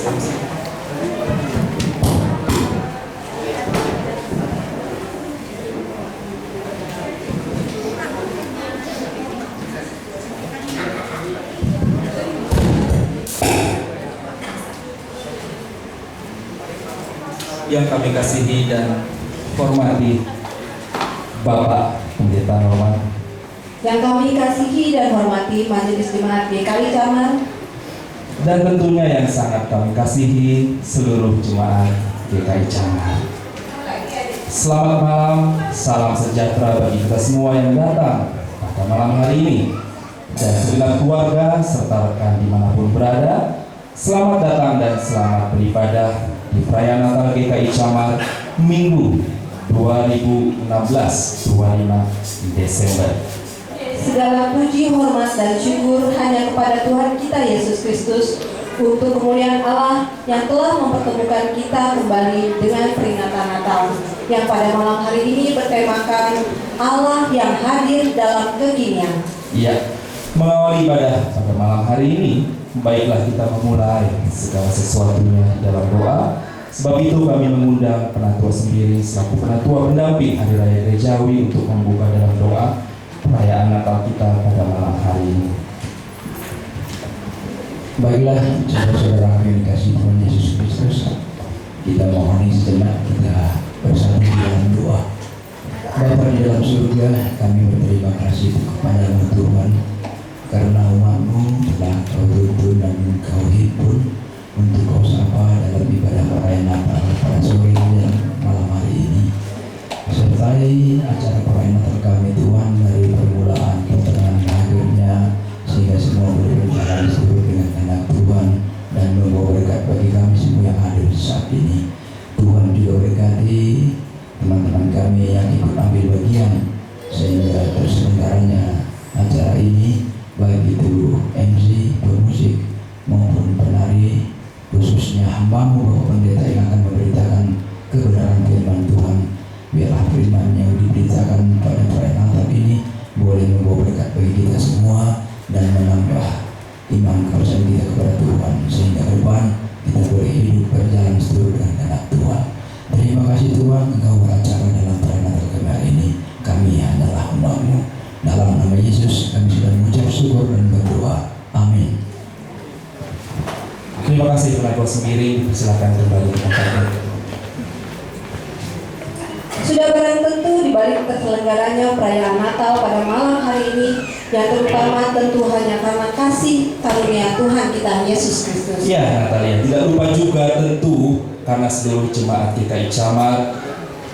Yang kami kasihi dan hormati Bapak Pendeta Norman, yang kami kasihi dan hormati Majelis Jemaat GKI Camar, dan tentunya yang sangat kami kasihi seluruh jemaat GKI Camar. Selamat malam, salam sejahtera bagi kita semua yang datang pada malam hari ini, dan segenap keluarga serta rekan dimanapun berada. Selamat datang dan selamat beribadah di perayaan Natal GKI Camar Minggu 2016 25 Desember. Segala puji, hormat, dan syukur hanya kepada Tuhan kita Yesus Kristus untuk kemuliaan Allah yang telah mempertemukan kita kembali dengan peringatan Natal yang pada malam hari ini bertemakan Allah yang hadir dalam kekinian. Iya, mengawali ibadah pada malam hari ini, baiklah kita memulai segala sesuatunya dalam doa. Sebab itu kami mengundang penatua sendiri selaku penatua pendamping Hari Raya Gerejawi untuk membuka dalam doa perayaan Natal kita pada malam hari ini. Baiklah, saudara-saudara yang dikasihi Tuhan Yesus Kristus, kita mohoni sejenak kita bersatu dalam doa. Bapa di dalam surga, kami berterima kasih kepada-Mu Tuhan, karena umat-Mu telah Kau tuntun dan Kau himpun untuk Kau sapa dalam ibadah perayaan Natal pada sore dan malam hari ini. Sertai acara perayaan Natal kami Tuhan dari permulaan pertengahan akhirnya, sehingga semua boleh berjalan sesuai dengan kehendak Tuhan dan membawa berkat bagi kami semua yang hadir saat ini. Tuhan juga berkati teman-teman kami yang ikut ambil bagian sehingga terselenggaranya acara ini, baik itu MC, pemusik maupun penari, khususnya hamba-Mu Bapak Pendeta yang akan memberitakan kebenaran firman Tuhan. Biarlah firman yang diberitakan pada perayaan Natal ini boleh membawa berkat bagi kita semua dan menambah iman kepercayaan kita kepada Tuhan, sehingga ke depan kita boleh hidup berjalan seturut dengan kehendak Tuhan. Terima kasih Tuhan, Engkau beracara dalam perayaan Natal kami hari ini. Kami adalah hamba-Mu. Dalam nama Yesus kami sudah mengucap syukur dan berdoa. Amin. Terima kasih penatua sendiri, silakan kembali ke tempatnya. Sudah barang tentu di balik terselenggaranya perayaan Natal pada malam hari ini, yang terutama tentu hanya karena kasih karunia Tuhan kita Yesus Kristus. Ya, Natalia, tidak lupa juga tentu karena seluruh jemaat GKI Camar,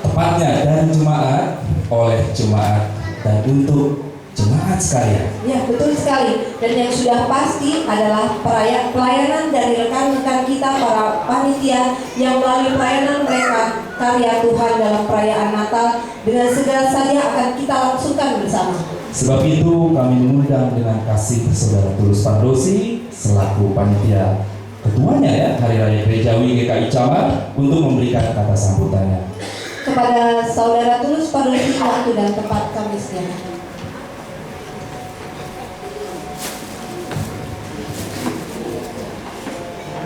tepatnya dari jemaat, oleh jemaat, dan untuk jemaat sekalian. Ya, betul sekali. Dan yang sudah pasti adalah pelayanan dari rekan-rekan kita para panitia yang melalui pelayanan mereka karya Tuhan dalam perayaan Natal dengan segala saja akan kita langsungkan bersama. Sebab itu kami mengundang dengan kasih Saudara Tulus Pardosi selaku panitia ketuanya ya Hari Raya Gerejawi GKI Camar untuk memberikan kata sambutannya. Kepada Saudara Tulus Pardosi, waktu dan tempat kami silakan.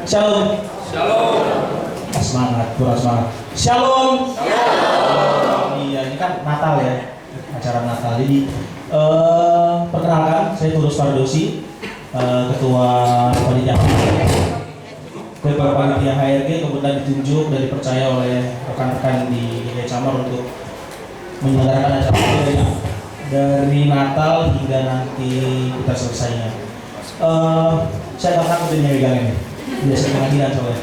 Shalom. Shalom. Semangat, kurang semangat. Shalom. Shalom. Iya, ini kan Natal ya, acara Natal. Jadi perkenalkan, saya Tulus Pardosi, ketua panitia HRG, kemudian ditunjuk dan dipercaya oleh rekan-rekan di GKI Camar untuk menyelenggarakan acara dari Natal hingga nanti kita selesainya. Saya akan takut ini megang ini. Biasa pengadilan soalnya.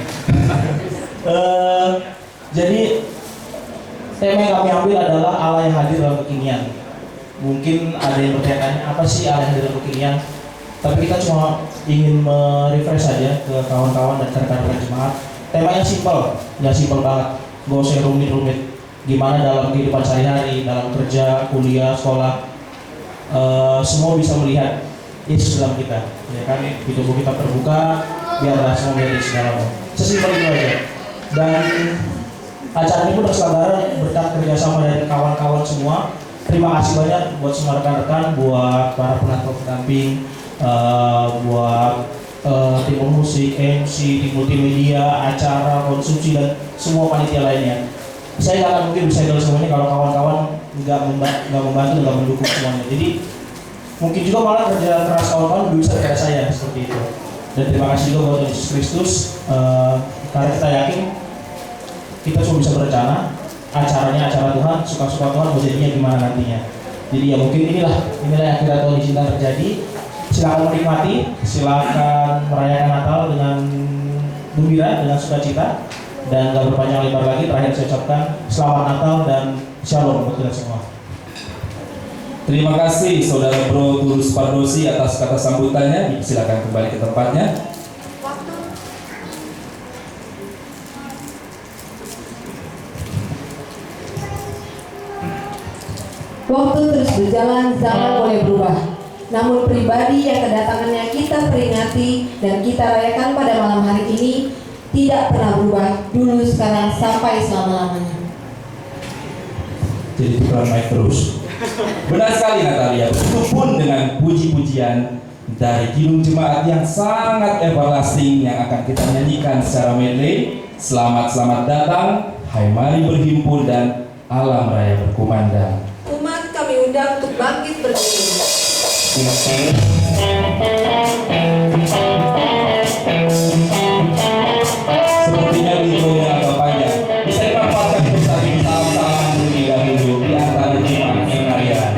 Jadi tema yang kami ambil adalah Allah yang hadir dalam kekinian. Mungkin ada yang bertanya apa sih Allah yang hadir dalam kekinian? Tapi kita cuma ingin merefresh saja ke kawan-kawan dan rekan-rekan jemaat. Temanya simpel banget, gak usah rumit-rumit. Gimana dalam kehidupan sehari-hari, dalam kerja, kuliah, sekolah, semua bisa melihat Yesus dalam kita. Ya kan, hidup kita terbuka. Biarlah semua menjadi segala. Sesimpel itu aja. Dan acara ini pun terselenggara berkat kerjasama dari kawan-kawan semua. Terima kasih banyak buat semua rekan-rekan, buat para penatua pendamping, buat tim musik, MC, tim multimedia, acara, konsumsi dan semua panitia lainnya. Saya nggak akan mungkin bisa handle semuanya kalau kawan-kawan nggak membantu, nggak mendukung semuanya. Jadi mungkin juga malah kerja keras kawan-kawan lebih besar daripada saya seperti itu. Dan terima kasih juga buat Yesus Kristus karena kita yakin kita cuma bisa berencana acaranya acara Tuhan, suka-suka Tuhan mau jadinya gimana nantinya. Jadi ya mungkin inilah yang kira Tuhan izinkan terjadi. Silakan menikmati, silakan merayakan Natal dengan gembira, dengan sukacita. Dan gak berpanjang lebar lagi, terakhir saya ucapkan selamat Natal dan Shalom buat kita semua. Terima kasih Saudara Bro Tulus Pardosi atas kata sambutannya. Silakan kembali ke tempatnya. Waktu terus berjalan, zaman boleh berubah. Namun pribadi yang kedatangannya kita peringati dan kita rayakan pada malam hari ini tidak pernah berubah dulu, sekarang, sampai selama-lamanya. Jadi tukeran mic terus. Benar sekali Natalia, berkumpul dengan puji-pujian dari Kidung Jemaat yang sangat everlasting yang akan kita nyanyikan secara medley. Selamat datang, hai mari berhimpun dan alam raya berkumandang. Umat kami undang untuk bangkit berdiri. Sepertinya videonya agak panjang. Bisa dimanfaatkan untuk saling salam-salam terlebih dahulu di antara jemaat sekalian.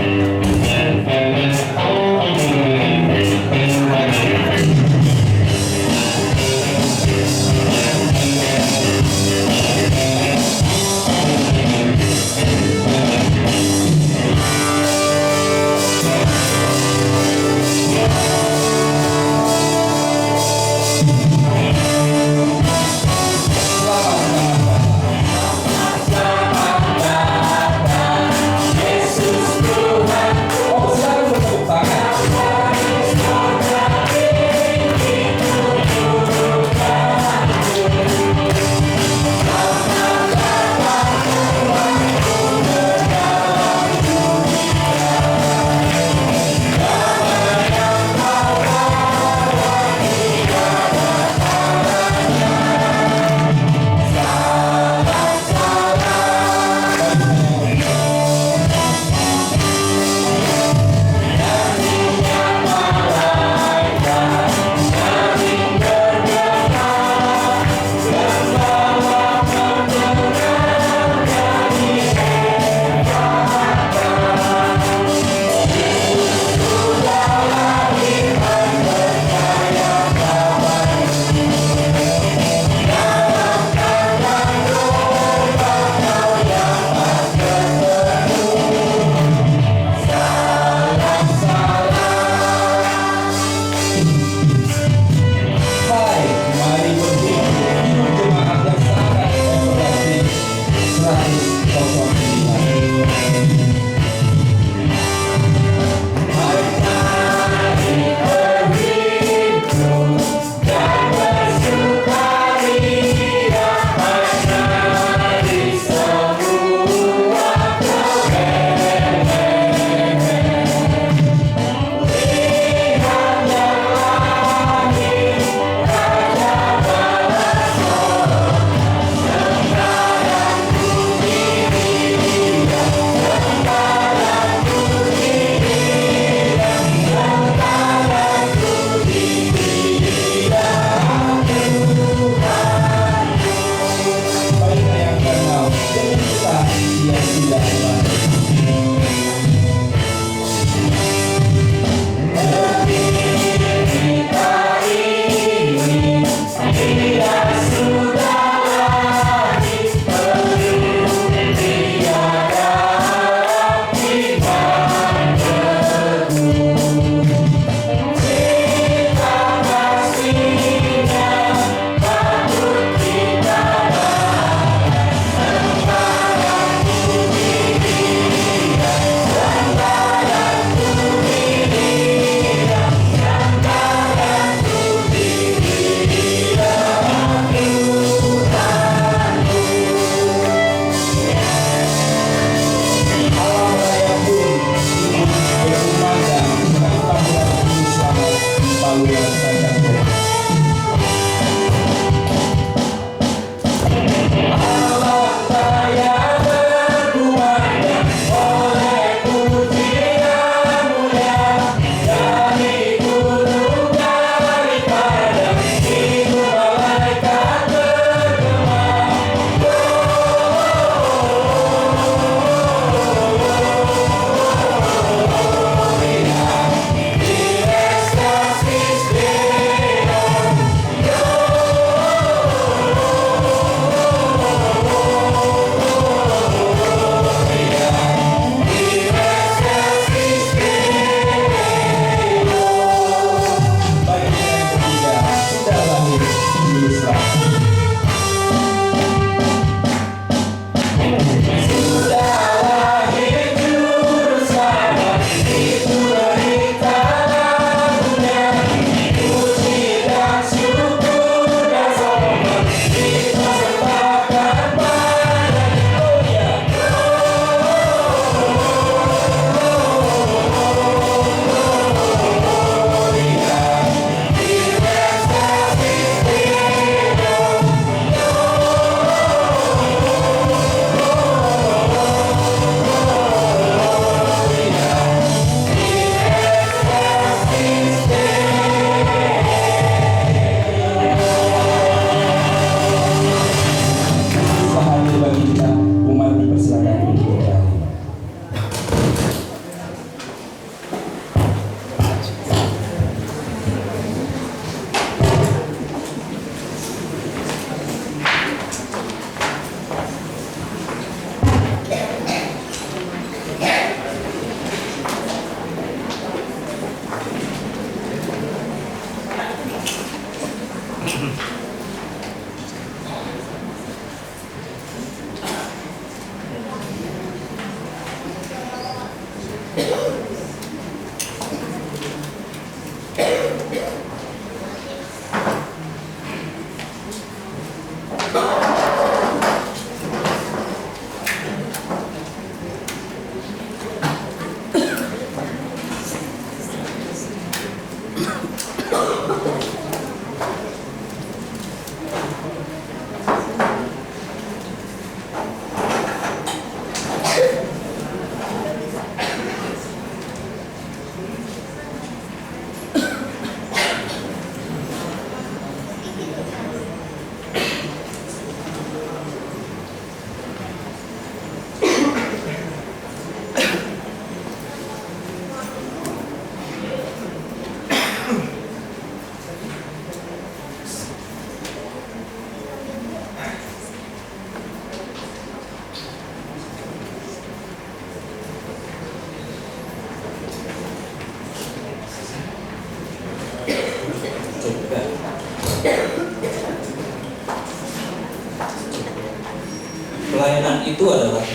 itu adalah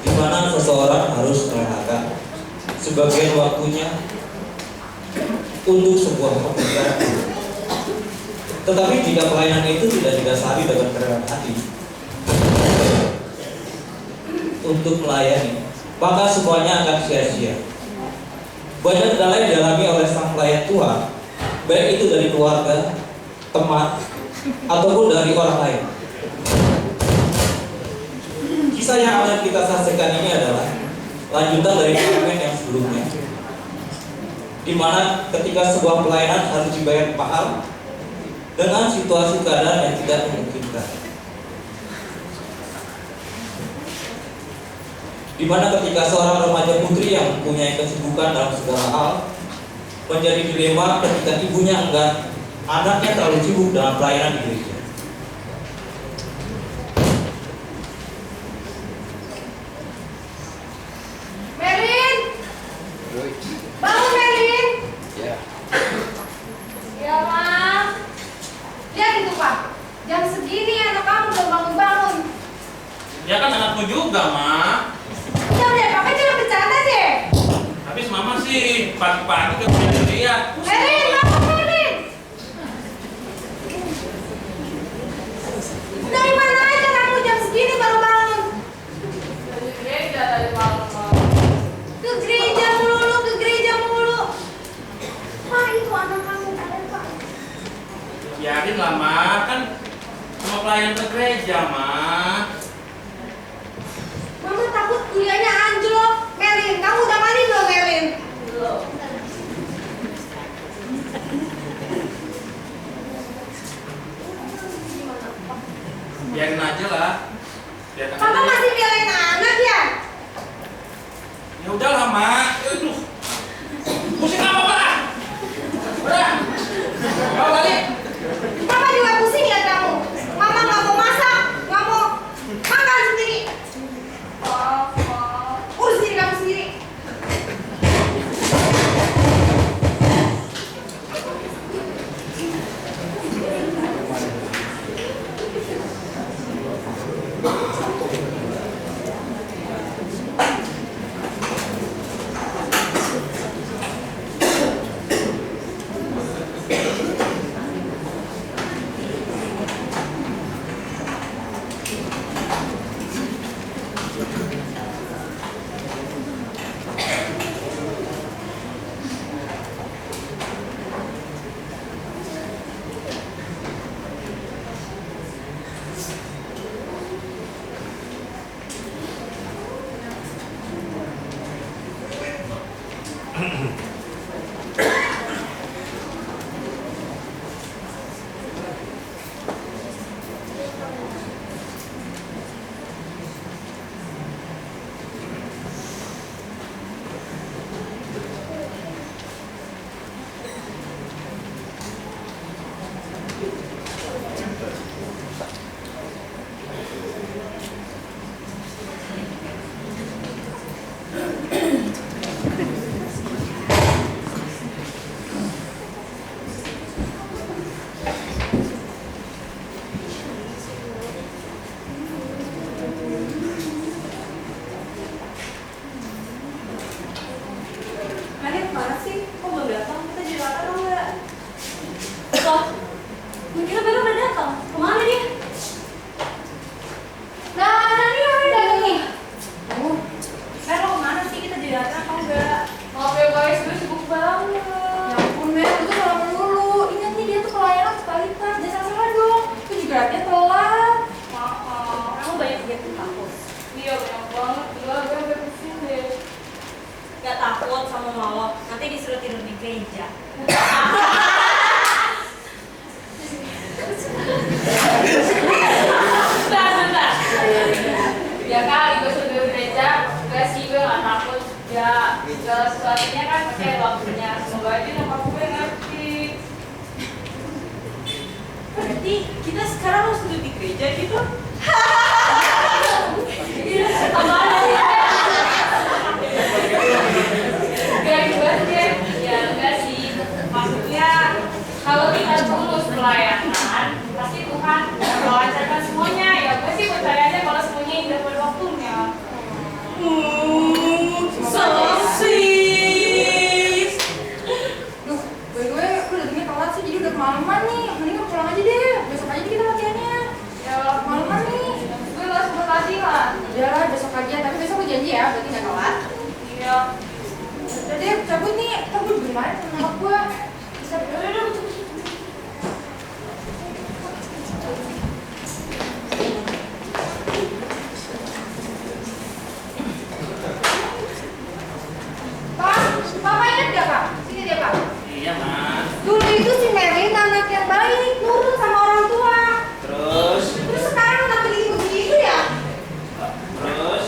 di mana seseorang harus merelakan sebagian waktunya untuk sebuah pekerjaan. Tetapi jika pelayanan itu tidak didasari dengan kerendahan hati untuk melayani, maka semuanya akan sia-sia. Banyak kendala yang dialami oleh sang pelayan Tuhan, baik itu dari keluarga, teman, ataupun dari orang lain. Kisah yang akan kita saksikan ini adalah lanjutan dari fragmen yang sebelumnya, di mana ketika sebuah pelayanan harus dibayar mahal dengan situasi keadaan yang tidak memungkinkan. Di mana ketika seorang remaja putri yang mempunyai kesibukan dalam segala hal menjadi dilema ketika ibunya enggan anaknya terlalu sibuk dalam pelayanan di gereja. Merin, bangun Merin. Ya Mak. Lihat itu Pak, jam segini anak kamu udah bangun-bangun. Ya kan anakmu juga, Mak. Udah deh, Papa jangan bercanda deh. Habis Mama sih pagi-pagi udah lihat. Merin, bangun Merin. Dari mana aja kamu jam segini baru bangun? Dari gereja tadi malam. Ke gereja mulu, ke gereja mulu. Pak, itu anak kamu ada Pak. Biarin lah, Mak. Kan sama pelayan ke gereja, Mak. Mama takut kuliahnya anjlok. Merin, kamu udah mandi belum Merin? Belum. Biarin aja lah. Biarkan Papa aja. masih belain anak ya? Ya udahlah, Mak. Aduh. Pusing apa, Pak? Udah. Bawa balik. Papa juga pusing ya kamu. Mama nggak mau masak, nggak mau makan sendiri. Urus diri kamu sendiri. Kalian mana sih? Kok belum datang? Kita jadi lapar atau enggak? Loh, mungkin baru udah datang. Kemana dia? Nah, nanti udah datang nih. Mer, lo kemana sih? Kita jadi datang atau enggak? Maaf ya guys, gue sibuk banget. Ya ampun Mer, itu salah dulu. Ingat nih dia tuh pelayanan sekalitas. Jangan salah dong. Itu juga artinya telat. Maaf. Kamu banyak lihat di kampus. Iya banyak banget. Gila, gue udah pusing deh. Gak takut sama mama, nanti disuruh tidur di gereja. Bentar. Ya kali gue suruh tidur di gereja. Enggak sih, gue gak takut. Ya, segala sesuatunya kan pakai waktunya. Semoga aja nyokap gue ngerti. Berarti kita sekarang harus tidur di gereja gitu? Apaan sih? Gak banget. Ya enggak sih. Maksudnya kalau kita tulus pelayanan, pasti Tuhan melancarkan semuanya. Ya gue sih percaya aja kalau semuanya indah cabut nih, cabut gimana sama gue? Bisa udah. Bapak ingat gak Pak? Sini dia Pak. Iya mas. Dulu itu si Merlin anak yang baik, nurut sama orang tua. Terus Sekarang kenapa jadi begitu ya? terus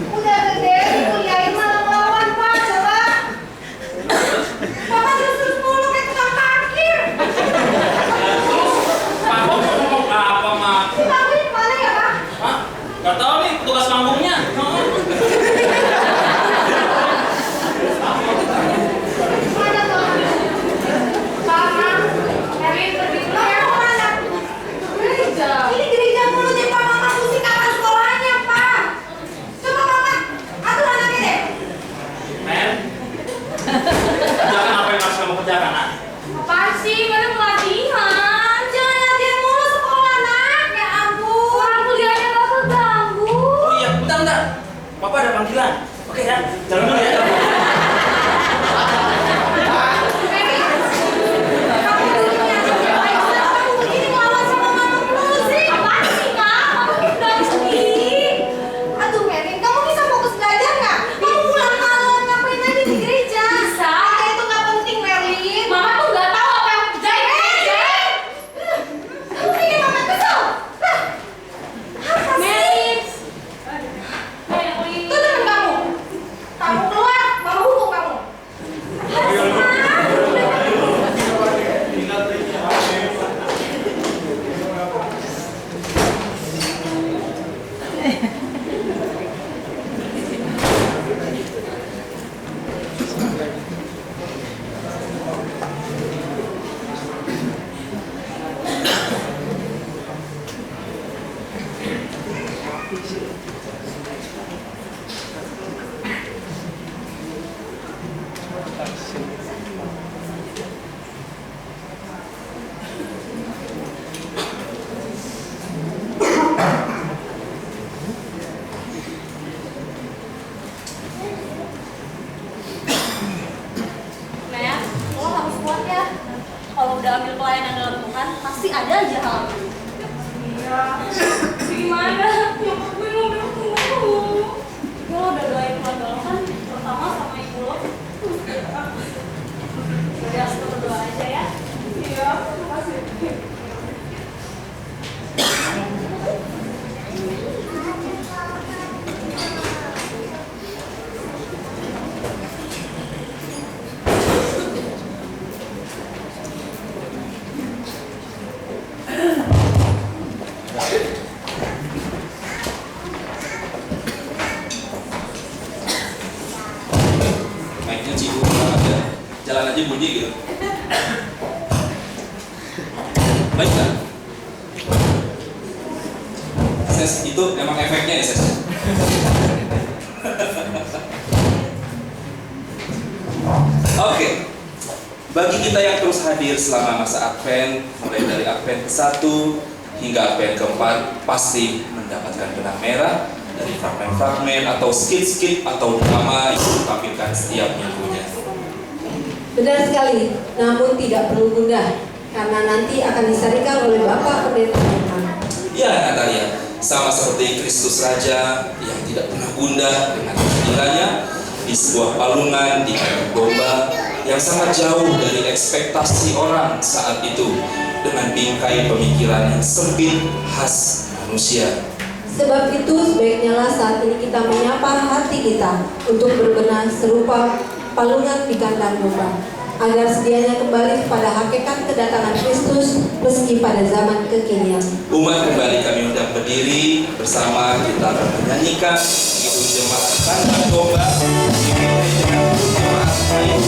Udah gede, kuliahin malah ngelawan Pak, coba. Bapak terus mulu kayak tukang parkir. Pak mau ngomong apa mak? Si Merlin mana ya Pak? Pak nggak tahu nih tugas panggungnya. Mana tuh? Bapak, Merlin pergi dulu ya kemana? Gereja. Ini gereja mulu nih Pak, Mama pusing kapan sekolahnya Pak. Coba Bapak, atur anaknya deh. Men, kerjakan apa yang harus kamu kerjakan nak? Apaan sih? Baru mau latihan. Jangan latihan mulu sekolah nak. Ya ampun. Orang kuliahnya gak keganggu. Oh iya, bentar. Papa ada panggilan. Oke ya, jalan dulu ya. Mary, kamu dulunya. Kamu begini ngelawan sama mama mulu sih. Apaan sih kak? Kamu bilang sendiri. Aduh Mary, kamu bisa fokus belajar nggak? Kamu pulang malam ngapain lagi di gereja? Bisa. Itu nggak penting Mary. Mama tuh nggak tahu apa yang aku kerjain. Kamu bikin mama kesel. Apa sih? Itu teman kamu. Kamu keluar, mama hukum kamu. Mea, lo harus kuat ya. Kalau udah ambil pelayanan dalam Tuhan, pasti ada aja hal. Iya. Gimana? Nyokap gue mau bertemu. Lo udah doain keluarga lo kan, terutama sama ibu lo. Udah langsung berdoa aja ya. Iya, makasih. Mic-nya cium banget ya. Jalan aja bunyi gitu. Baik kan? Ses, itu emang efeknya ya Ses? Oke. Bagi kita yang terus hadir selama masa Advent, mulai dari Advent ke-1 hingga Advent ke-4, pasti mendapatkan benang merah dari fragmen-fragmen atau skit-skit atau drama yang ditampilkan setiap minggunya. Benar sekali, namun tidak perlu gundah, karena nanti akan disarikan oleh Bapak Pendeta Herman. Ya Natalia, sama seperti Kristus Raja yang tidak pernah gundah dengan kehadirannya di sebuah palungan di kandang domba yang sangat jauh dari ekspektasi orang saat itu, dengan bingkai pemikiran yang sempit khas manusia. Sebab itu sebaiknya lah saat ini kita menyapa hati kita untuk berbenah serupa palungan di kandang domba, agar sedianya kembali kepada hakikat kedatangan Kristus meski pada zaman kekinian. Umat kembali kami undang berdiri bersama, kita akan menyanyikan Hidup Jemaat Kandang Domba, dipimpin dengan Jemaat Ayat